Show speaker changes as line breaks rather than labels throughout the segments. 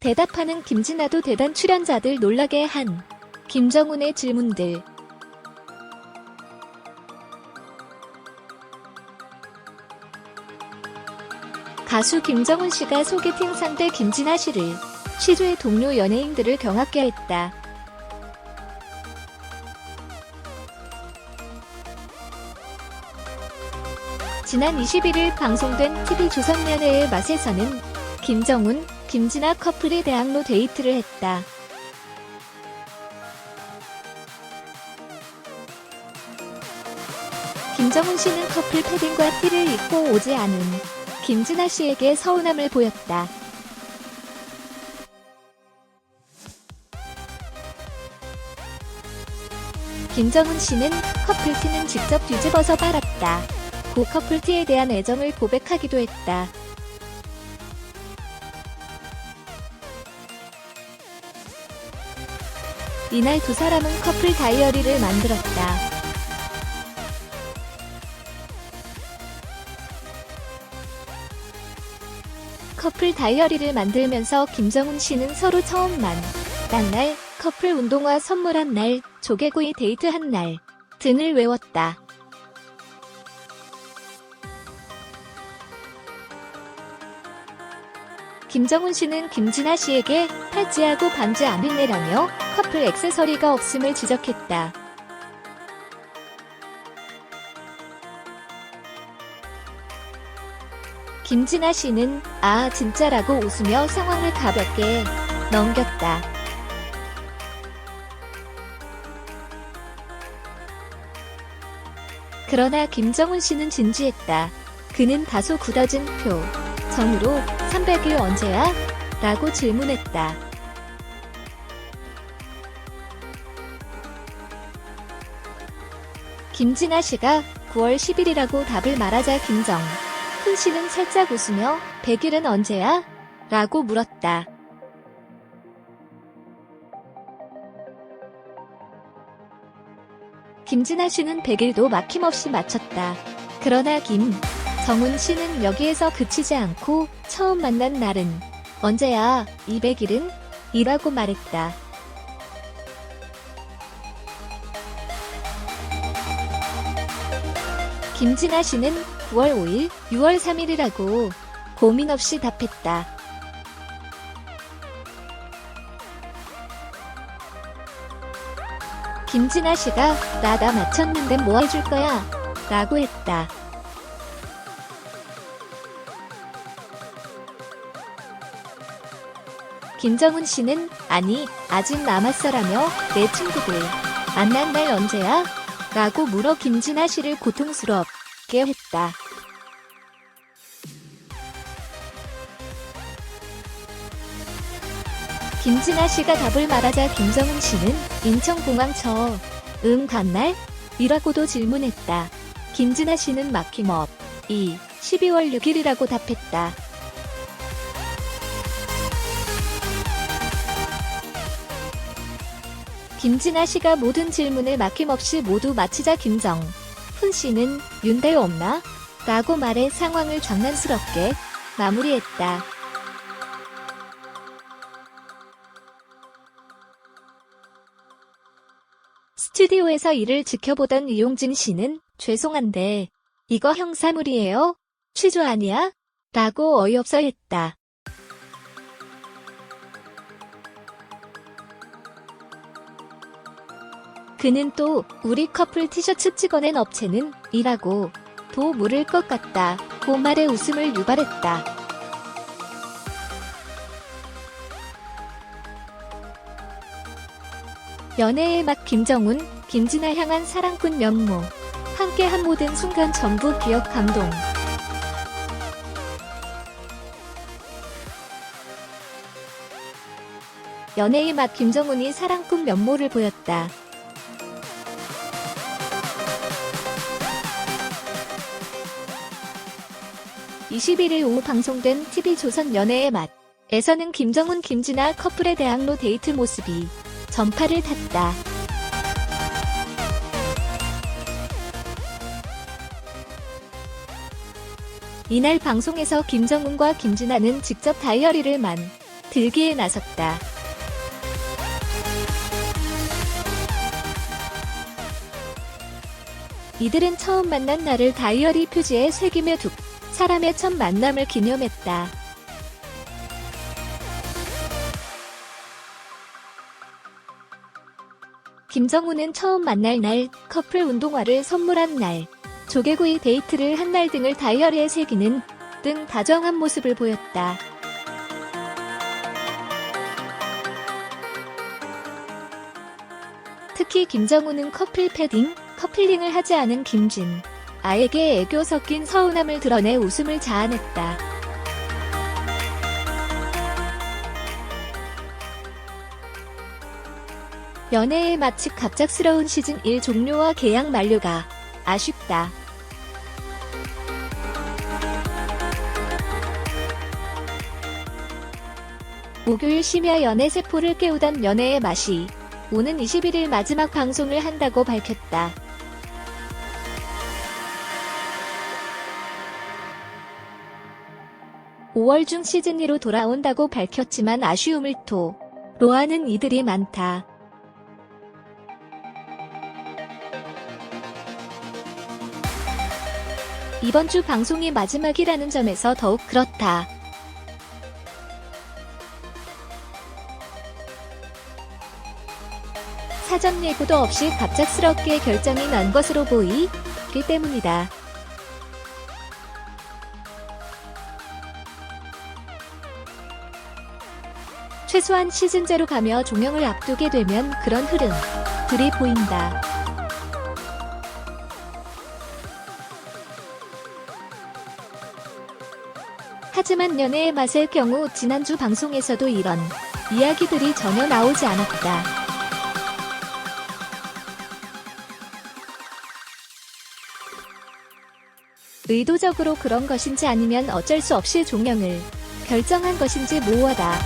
대답하는 김진아도 대단 출연자들 놀라게 한 김정훈의 질문들. 가수 김정훈 씨가 소개팅 상대 김진아 씨를 취조해 동료 연예인들을 경악게 했다. 지난 21일 방송된 TV조선연예의 맛에서는 김정훈, 김진아 커플이 대학로 데이트를 했다. 김정훈 씨는 커플 패딩과 티를 입고 오지 않은 김진아 씨에게 서운함을 보였다. 김정훈 씨는 커플티는 직접 뒤집어서 빨았다. 고 커플티에 대한 애정을 고백하기도 했다. 이날 두 사람은 커플 다이어리를 만들었다. 커플 다이어리를 만들면서 김정훈 씨는 서로 처음 만난 날, 커플 운동화 선물한 날, 조개구이 데이트한 날 등을 외웠다. 김정훈 씨는 김진아 씨에게 팔찌하고 반지 안 빛내라며 커플 액세서리가 없음을 지적했다. 김진아 씨는 아 진짜라고 웃으며 상황을 가볍게 넘겼다. 그러나 김정훈 씨는 진지했다. 그는 다소 굳어진 표정으로 300일 언제야? 라고 질문했다. 김진아 씨가 9월 10일이라고 답을 말하자 김정훈 씨는 살짝 웃으며 100일은 언제야? 라고 물었다. 김진아 씨는 100일도 막힘없이 맞췄다. 그러나 김정훈 씨는 여기에서 그치지 않고 처음 만난 날은 언제야? 200일은? 이라고 말했다. 김진아 씨는 9월 5일, 6월 3일이라고 고민 없이 답했다. 김진아 씨가 나 맞췄는데 뭐 해줄 거야? 라고 했다. 김정훈 씨는 아니 아직 남았어라며 내 친구들 만난 날 언제야? 라고 물어 김진아 씨를 고통스럽게 했다. 김진아 씨가 답을 말하자 김정훈 씨는 인천공항 간 날? 이라고도 질문했다. 김진아 씨는 막힘없이 12월 6일이라고 답했다. 김진아 씨가 모든 질문을 막힘없이 모두 마치자 김정훈 씨는 윤대 없나? 라고 말해 상황을 장난스럽게 마무리했다. 스튜디오에서 이를 지켜보던 이용진 씨는 죄송한데 이거 형사물이에요? 취조 아니야? 라고 어이없어 했다. 그는 또 우리 커플 티셔츠 찍어낸 업체는 이라고 도 모를 것 같다 고 말에 웃음을 유발했다. 연애의 맛 김정훈, 김진아 향한 사랑꾼 면모 함께한 모든 순간 전부 기억 감동. 연애의 맛 김정훈이 사랑꾼 면모를 보였다. 21일 오후 방송된 TV조선 연애의 맛에서는 김정훈, 김진아 커플의 대학로 데이트 모습이 전파를 탔다. 이날 방송에서 김정훈과 김진아는 직접 다이어리를 들기에 나섰다. 이들은 처음 만난 날을 다이어리 표지에 새기며 두 사람의 첫 만남을 기념했다. 김정우는 처음 만날 날, 커플 운동화를 선물한 날, 조개구이 데이트를 한 날 등을 다이어리에 새기는 등 다정한 모습을 보였다. 특히 김정우는 커플 패딩, 커플링을 하지 않은 김진 아에게 애교 섞인 서운함을 드러내 웃음을 자아냈다. 연애에 마치 갑작스러운 시즌1 종료와 계약 만료가 아쉽다. 목요일 심야 연애세포를 깨우던 연애의 맛이 오는 21일 마지막 방송을 한다고 밝혔다. (5월) 중 시즌2로 돌아온다고 밝혔지만 아쉬움을 토로하는 이들이 많다. 이번 주 방송이 마지막이라는 점에서 더욱 그렇다. 사전 예고도 없이 갑작스럽게 결정이 난 것으로 보이기 때문이다. 최소한 시즌제로 가며 종영을 앞두게 되면 그런 흐름들이 보인다. 하지만 연애의 맛의 경우 지난주 방송에서도 이런 이야기들이 전혀 나오지 않았다. 의도적으로 그런 것인지 아니면 어쩔 수 없이 종영을 결정한 것인지 모호하다.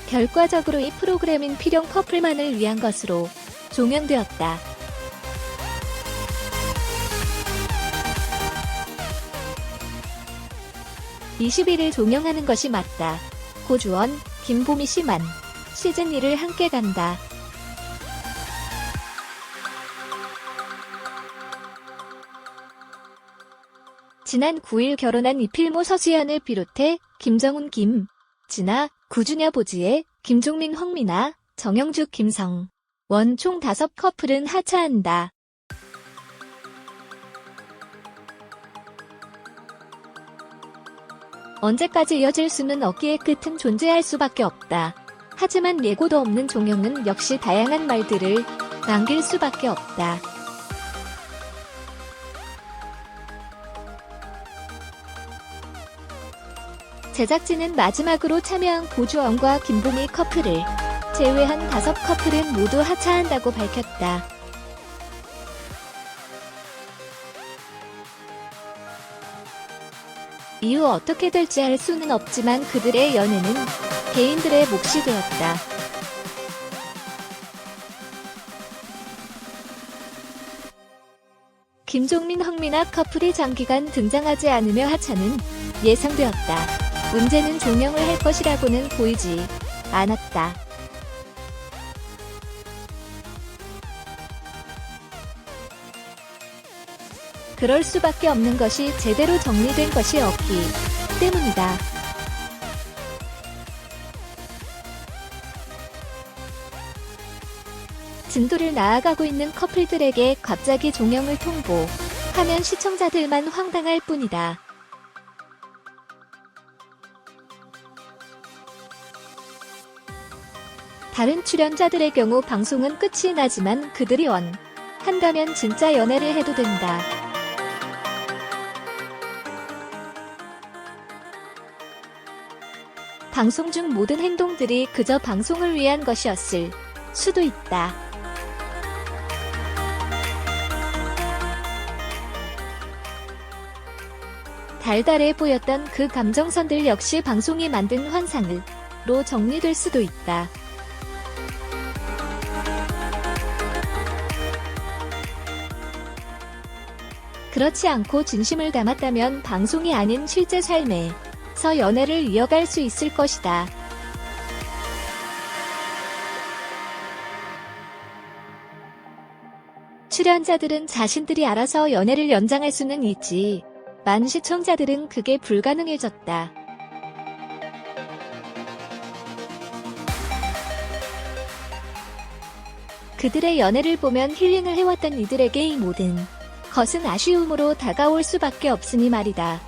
결과적으로 이 프로그램인 필용 커플만을 위한 것으로 종영되었다. (21일) 종영하는 것이 맞다. 고주원, 김보미 씨만 시즌2를 함께 간다. 지난 9일 결혼한 이필모 서수연을 비롯해 김정훈, 김진아, 구준여, 보지혜, 김종민, 황미나, 정영주, 김성원 총 5커플은 하차한다. 언제까지 이어질 수는 없기에 끝은 존재할 수밖에 없다. 하지만 예고도 없는 종영은 역시 다양한 말들을 남길 수밖에 없다. 제작진은 마지막으로 참여한 고주원과 김보미 커플을 제외한 5커플은 모두 하차한다고 밝혔다. 이후 어떻게 될지 알 수는 없지만 그들의 연애는 개인들의 몫이 되었다. 김종민, 황미나 커플이 장기간 등장하지 않으며 하차는 예상되었다. 문제는 종영을 할 것이라고는 보이지 않았다. 그럴 수밖에 없는 것이 제대로 정리된 것이 없기 때문이다. 진도를 나아가고 있는 커플들에게 갑자기 종영을 통보하면 시청자들만 황당할 뿐이다. 다른 출연자들의 경우 방송은 끝이 나지만 그들이 원한다면 진짜 연애를 해도 된다. 방송 중 모든 행동들이 그저 방송을 위한 것이었을 수도 있다. 달달해 보였던 그 감정선들 역시 방송이 만든 환상으로 정리될 수도 있다. 그렇지 않고 진심을 담았다면 방송이 아닌 실제 삶에서 연애를 이어갈 수 있을 것이다. 출연자들은 자신들이 알아서 연애를 연장할 수는 있지만 시청자들은 그게 불가능해졌다. 그들의 연애를 보면 힐링을 해왔던 이들에게 이 모든 것은 아쉬움으로 다가올 수밖에 없으니 말이다.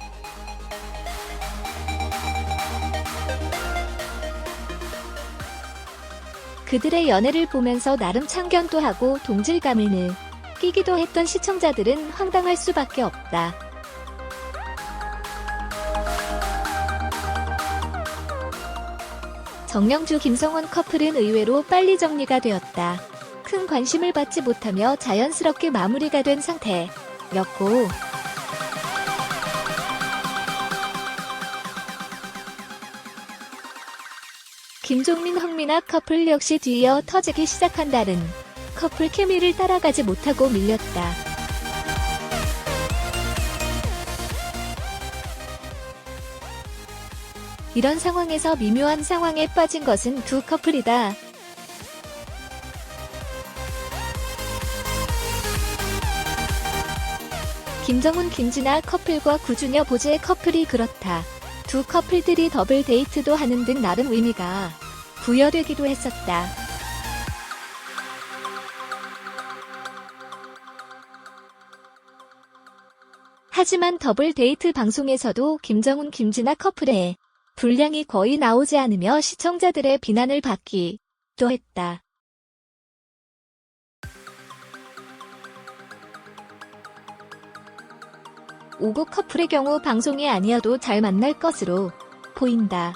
그들의 연애를 보면서 나름 참견도 하고 동질감을 느끼기도 했던 시청자들은 황당할 수밖에 없다. 정명주 김성원 커플은 의외로 빨리 정리가 되었다. 큰 관심을 받지 못하며 자연스럽게 마무리가 된 상태였고, 김종민 황민아 커플 역시 뒤이어 터지기 시작한 다른 커플 케미를 따라가지 못하고 밀렸다. 이런 상황에서 미묘한 상황에 빠진 것은 두 커플이다. 김정훈 김진아 커플과 구준여 보지의 커플이 그렇다. 두 커플들이 더블 데이트도 하는 등 나름 의미가 부여되기도 했었다. 하지만 더블 데이트 방송에서도 김정훈 김진아 커플의 분량이 거의 나오지 않으며 시청자들의 비난을 받기도 했다. 오국 커플의 경우 방송이 아니어도 잘 만날 것으로 보인다.